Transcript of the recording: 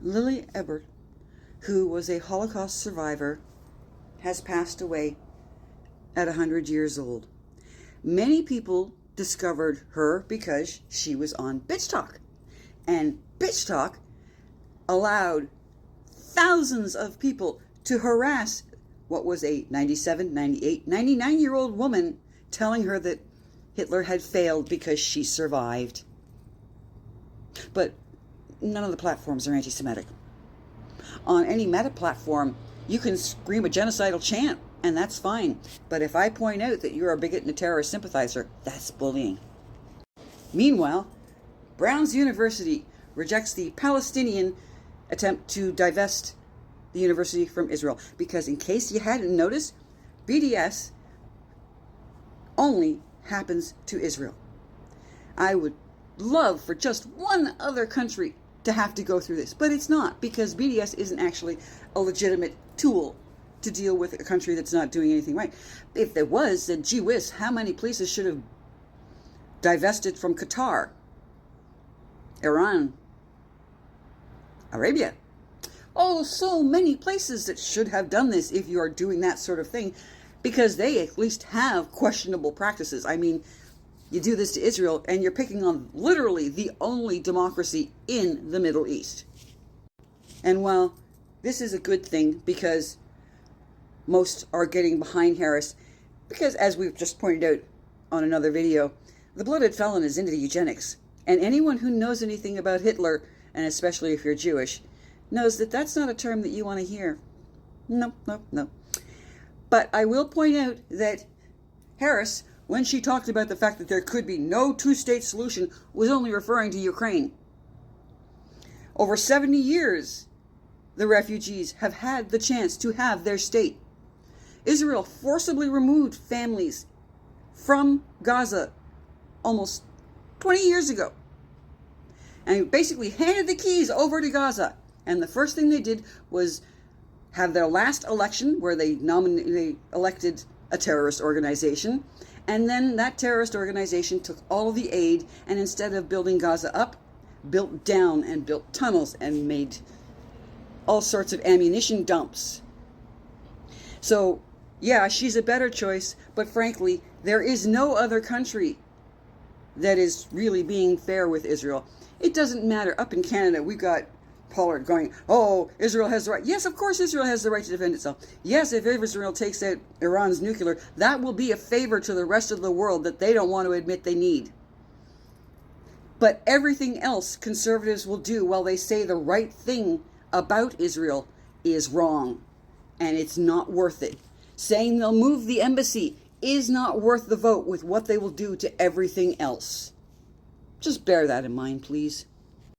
Lily Ebert, who was a Holocaust survivor, has passed away at 100 years old. Many people discovered her because she was on Bitch Talk. And Bitch Talk allowed thousands of people to harass what was a 97, 98, 99-year-old woman, telling her that Hitler had failed because she survived. But none of the platforms are anti-Semitic. On any meta platform, you can scream a genocidal chant, and that's fine. But if I point out that you're a bigot and a terrorist sympathizer, that's bullying. Meanwhile, Brown's University rejects the Palestinian attempt to divest the university from Israel. Because in case you hadn't noticed, BDS only happens to Israel. I would love for just one other country to have to go through this, but it's not, because BDS isn't actually a legitimate tool to deal with a country that's not doing anything right. If there was, then gee whiz, how many places should have divested from Qatar, Iran, Arabia? Oh, so many places that should have done this if you are doing that sort of thing, because they at least have questionable practices. I mean, you do this to Israel, and you're picking on literally the only democracy in the Middle East. And while this is a good thing, because most are getting behind Harris, because as we've just pointed out on another video, the blooded felon is into eugenics. And anyone who knows anything about Hitler, and especially if you're Jewish, knows that that's not a term that you want to hear. No, no, no. But I will point out that Harris, when she talked about the fact that there could be no two-state solution, was only referring to Ukraine. Over 70 years, the refugees have had the chance to have their state. Israel forcibly removed families from Gaza almost 20 years ago, and basically handed the keys over to Gaza. And the first thing they did was have their last election, where they elected a terrorist organization. And then that terrorist organization took all of the aid, and instead of building Gaza up, built down and built tunnels and made all sorts of ammunition dumps. So, yeah, she's a better choice, but frankly, there is no other country that is really being fair with Israel. It doesn't matter. Up in Canada, we've got Pollard going, oh, Israel has the right. Yes, of course Israel has the right to defend itself. Yes, if Israel takes out Iran's nuclear, that will be a favor to the rest of the world that they don't want to admit they need. But everything else conservatives will do while they say the right thing about Israel is wrong, and it's not worth it. Saying they'll move the embassy is not worth the vote with what they will do to everything else. Just bear that in mind, please.